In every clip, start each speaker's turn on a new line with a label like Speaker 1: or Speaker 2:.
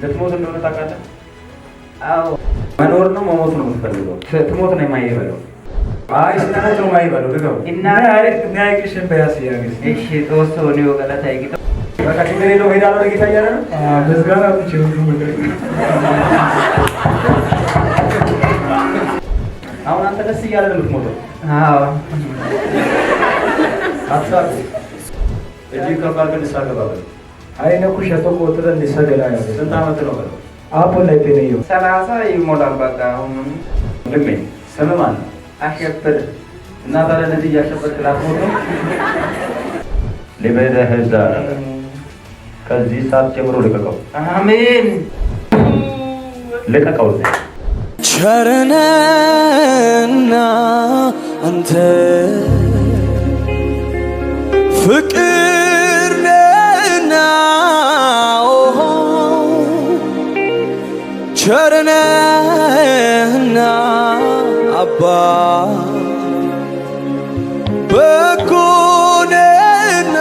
Speaker 1: ልትሞት እንደሆነ ታውቃለህ?
Speaker 2: አዎ።
Speaker 1: መኖር ነው መሞት ነው የምትፈልገው? ትሞት ነው የማይበለው። አይ ስትሞት ነው የማይበለው። ድገው
Speaker 2: እና
Speaker 1: ናይክሽን በያስያግስ
Speaker 2: እሺ ጦሶ ነው ገለታ ይግዶ
Speaker 1: በቃ ችግር የለውም። ሄዳለሁ ወደ ጌታ እያለ ነው።
Speaker 3: ምስጋና ብቻ ነው ነገር
Speaker 1: አሁን አንተ ደስ እያለ ነው የምትሞተው።
Speaker 2: አዎ።
Speaker 1: አትሳቅ። እጅግ ከባድ ግን ንስሓ ገባ በለው።
Speaker 3: አይነ ኩሸቶ ቆጥረ እንዲሰገላ ያለ
Speaker 1: ስንት ዓመት ነው በለው?
Speaker 3: አፖ ላይ ተነየው
Speaker 2: 30 ይሞላል። በቃ አሁን
Speaker 1: ወንድሜ ስምህ ማን ነው?
Speaker 2: አሸብር
Speaker 1: እና ታዲያ እንደዚህ እያሸበርክ ላትሞት ነው? ልበደህ እዛ ከዚህ ሰዓት ጀምሮ ልቀቀው።
Speaker 2: አሜን።
Speaker 1: ልቀቀው።
Speaker 4: ቸርነህና አንተ ፍቅር ነህና ቸርነህና አባ በጎ ነህና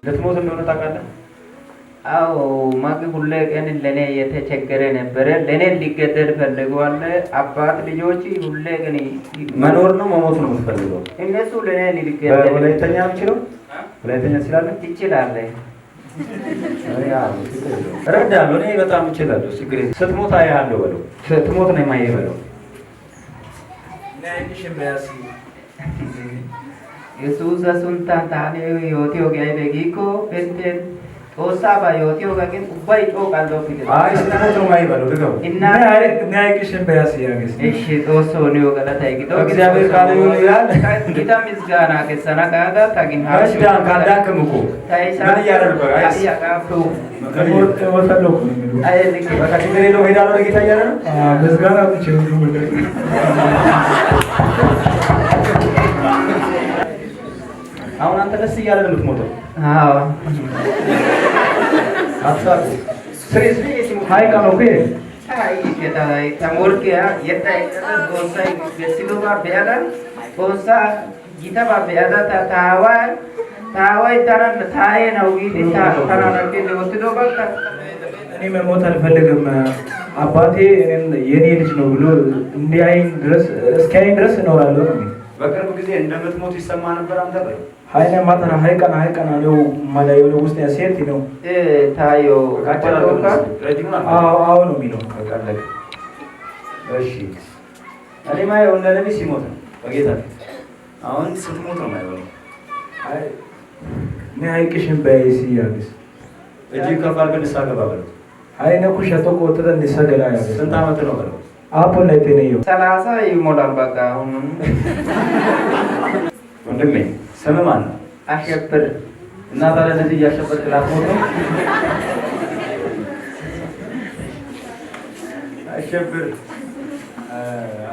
Speaker 1: ልትሞት እንደሆነ ታውቃለህ?
Speaker 2: አዎ። ማግ ሁሌ ቀን ለኔ የተቸገረ ነበረ። ለኔ ሊገደል ፈልገዋል። አባት ልጆች ሁሌ ቀን
Speaker 1: መኖር ነው መሞት ነው የምትፈልገው?
Speaker 2: እነሱ ለኔ ሊገደል
Speaker 1: ወላይተኛ የምችለው ወላይተኛ ትችላለህ?
Speaker 2: ትችላለህ?
Speaker 1: እረዳለሁ። እኔ በጣም እችላለሁ። ችግር የለም። ስትሞት አያለሁ በለው። ስትሞት ነው የማይበለው።
Speaker 2: Yesuus asuntaan taanee yooti ogaa beekiko enten toosaaba yooti ogaa ken ubbay cooqalloo fide.
Speaker 1: አይ ስትሞት ነው የማይበለው። ድገው
Speaker 3: ናይክሽን በያስያግስ
Speaker 2: እሺ ጦሶ ነው ገለታ ይግዶ
Speaker 1: እግዚአብሔር ቃል ይሁን ይላል።
Speaker 2: ጌታ ምስጋና ከሰና ካጋ ታግን
Speaker 1: አሽዳን ካዳንክም እኮ
Speaker 2: ታይሳ
Speaker 1: ምን እያደረገ አይስ
Speaker 2: ያቃፉ
Speaker 3: ወሰለው ነው የሚሉ
Speaker 2: አይልክ
Speaker 1: በቃ ችግር የለውም። ሄዳለሁ ወደ ጌታ እያለ ነው።
Speaker 3: ምስጋና ብቻ ነው ነገር
Speaker 1: አሁን አንተ ደስ እያለ ነው የምትሞተው።
Speaker 2: አዎ።
Speaker 1: አትሳቅ።
Speaker 2: ስሪስሪ ሲሙ
Speaker 3: ሃይ ካኖፔ
Speaker 2: አይ ጌታ ላይ ተሞርኪያ የታይ ጎሳይ ገሲሎባ ቢያላ ጎሳ ጊታባ ቢያላ ታዋይ ታራን ታዬ ነው ይታ ታራን ለወትዶ በቃ
Speaker 3: እኔ መሞት አልፈልግም። አባቴ የኔ ልጅ ነው ብሎ እንዲያይን ድረስ እስኪያይን ድረስ እኖራለሁ ነው።
Speaker 1: በቅርብ ጊዜ እንደምትሞት ይሰማ ነበር። አንተ በይ
Speaker 3: ሃይነ ማተራ ሃይቀና ነው ማላይ ወደ ውስጥ ያሴት ነው
Speaker 2: ታዮ
Speaker 1: ካቻላካ
Speaker 3: አዎ ነው የሚለው
Speaker 1: ካለቀ እሺ። እኔ ማየው እንደ ነብይ ሲሞት ነው በጌታ ፊት። አሁን ስትሞት ነው ማየው።
Speaker 3: አይ ናይክሽን በያስያግስ
Speaker 1: እጅግ ከባድ ግን ንስሓ ገባ በለው።
Speaker 3: አይነ ኩሸቶ ቆጥረ እንዲሰገላ ያለ
Speaker 1: ስንት ዓመት ነው በለው?
Speaker 3: አፖ ላይ ተነየው
Speaker 2: 30 ይሞላል። በቃ አሁን
Speaker 1: ወንድሜ ስምህ ማን ነው?
Speaker 2: አሸብር
Speaker 1: እና ታዲያ እንደዚህ እያሸበርክ ላትሞት ነው? አሸብር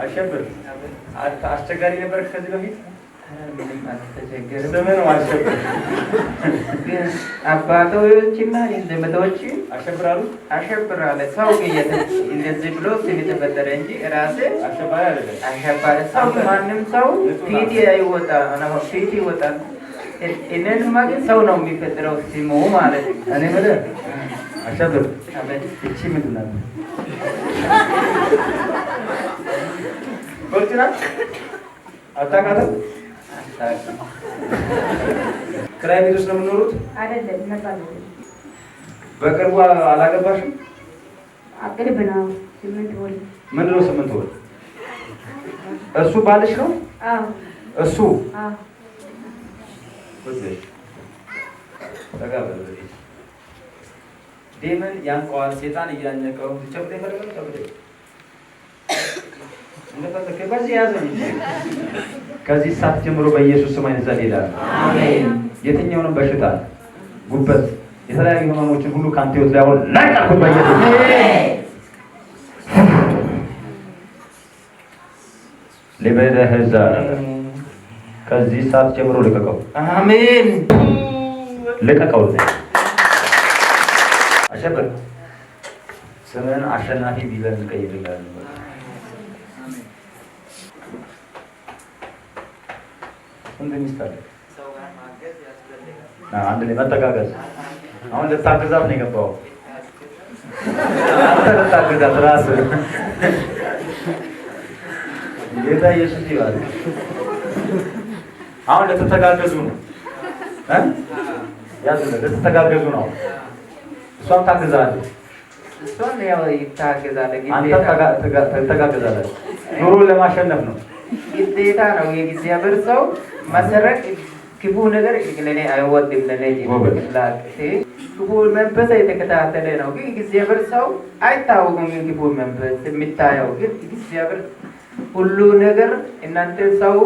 Speaker 1: አሸብር አስቸጋሪ ነበርክ ከዚህ በፊት? ስምህ ነው አሸብር።
Speaker 2: ግን አባቶችና ዘመዶች
Speaker 1: አሸብር አሉ።
Speaker 2: አሸብር አለ ሰው እንደዚህ ብሎ ስም የተፈጠረ እንጂ ራሴ
Speaker 1: አሸባሪ አይደለም።
Speaker 2: አሸባሪ ሰው ማንም ሰው ፊት አይወጣ ነው ፊት ይወጣል። እኔንማ ግን ሰው ነው የሚፈጥረው ስሙ ማለት ነው።
Speaker 1: እኔ የምልህ አሸብር
Speaker 2: አቤት
Speaker 1: እቺ ምንድን ናት? ቦርጭ ናት? አታውቃትም? ክራይ ቤት ውስጥ ነው የምኖሩት?
Speaker 5: አይደለም ነበር።
Speaker 1: በቅርቡ አላገባሽም?
Speaker 5: አቅርብ ነው 8 ወር።
Speaker 1: ምንድን ነው 8 ወር? እሱ ባልሽ ነው?
Speaker 5: አዎ
Speaker 1: እሱ
Speaker 5: አዎ
Speaker 1: ዴመን ያንቀዋል። ሴጣን እያነቀው ቸብደ ይፈልጋል። ቸብደ እንደፈለከ በዚህ ያዘኝ። ከዚህ ሰዓት ጀምሮ በኢየሱስ ስም አይነዛ ይላል።
Speaker 2: አሜን።
Speaker 1: የትኛውንም በሽታ፣ ጉበት፣ የተለያዩ ህመሞችን ሁሉ ካንተ ህይወት ላይ አሁን ላቀርኩት በኢየሱስ ለበደህ እዛ ከዚህ ሰዓት ጀምሮ ልቀቀው።
Speaker 2: አሜን።
Speaker 1: ልቀቀው። አሸብር ስምህን አሸናፊ ቢለን እንቀይርልሃለን። ስንት ሚስት አለ? አንድ ላይ መተጋገዝ አሁን ልታግዛት ነው የገባው። አንተ ልታግዛት ራስህ። ጌታ ኢየሱስ ይባል። አሁን ልትተጋገዙ ነው ያዙ፣ ልትተጋገዙ ነው። እሷም ታግዛለች፣
Speaker 2: እሷም ያው ይታገዛል።
Speaker 1: አንተ ትተጋገዛለህ። ኑሮ ለማሸነፍ ነው፣
Speaker 2: ግዴታ ነው። የእግዚአብሔር ሰው መሰረቅ ክፉ ነገር ለኔ አይወድም። ለኔ ይላል ክፉ መንፈስ የተከታተለ ነው። ግን እግዚአብሔር ሰው አይታወቅም። ክፉ መንፈስ የሚታየው ግን እግዚአብሔር ሁሉ ነገር እናንተ ሰው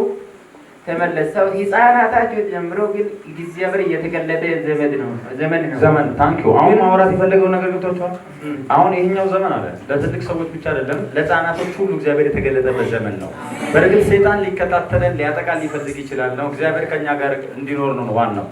Speaker 2: ተመለሰው ህፃናታቸው ጀምሮ ግን እግዚአብሔር እየተገለጠ ዘመን
Speaker 1: ታንኪ አሁን ማውራት የፈለገው ነገር ገብቷቸዋል። አሁን ይሄኛው ዘመን አለ ለትልቅ ሰዎች ብቻ አይደለም፣ ለህፃናቶች ሁሉ እግዚአብሔር የተገለጠበት ዘመን ነው። በእርግጥ ሰይጣን ሊከታተለን ሊያጠቃን ሊፈልግ ይችላል ነው። እግዚአብሔር ከኛ ጋር እንዲኖር ነው ዋናው።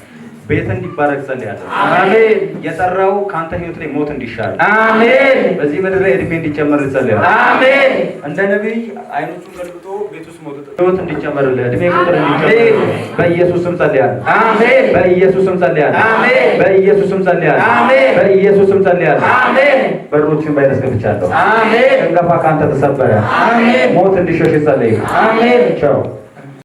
Speaker 1: ቤት እንዲባረክ ጸልያለሁ።
Speaker 2: አሜን።
Speaker 1: የጠራው ካንተ ህይወት ላይ ሞት እንዲሻል፣
Speaker 2: አሜን።
Speaker 1: በዚህ ምድር ላይ እድሜ እንዲጨመር ጸልያለሁ።
Speaker 2: አሜን።
Speaker 1: እንደ ነብይ አይኖቹን ገልብጦ ቤት ውስጥ ሞት ህይወት እንዲጨመርልህ እድሜ ቁጥር እንዲጨመር በኢየሱስ ስም ጸልያለሁ።
Speaker 2: አሜን።
Speaker 1: በኢየሱስ ስም ጸልያለሁ።
Speaker 2: አሜን።
Speaker 1: በኢየሱስ ስም ጸልያለሁ።
Speaker 2: አሜን።
Speaker 1: በኢየሱስ ስም ጸልያለሁ።
Speaker 2: አሜን።
Speaker 1: በሮችን ባይነስከፍቻለሁ።
Speaker 2: አሜን።
Speaker 1: ጭንገፋ ካንተ ተሰበረ።
Speaker 2: አሜን።
Speaker 1: ሞት እንዲሸሽ ጸልይ።
Speaker 2: አሜን።
Speaker 1: ቻው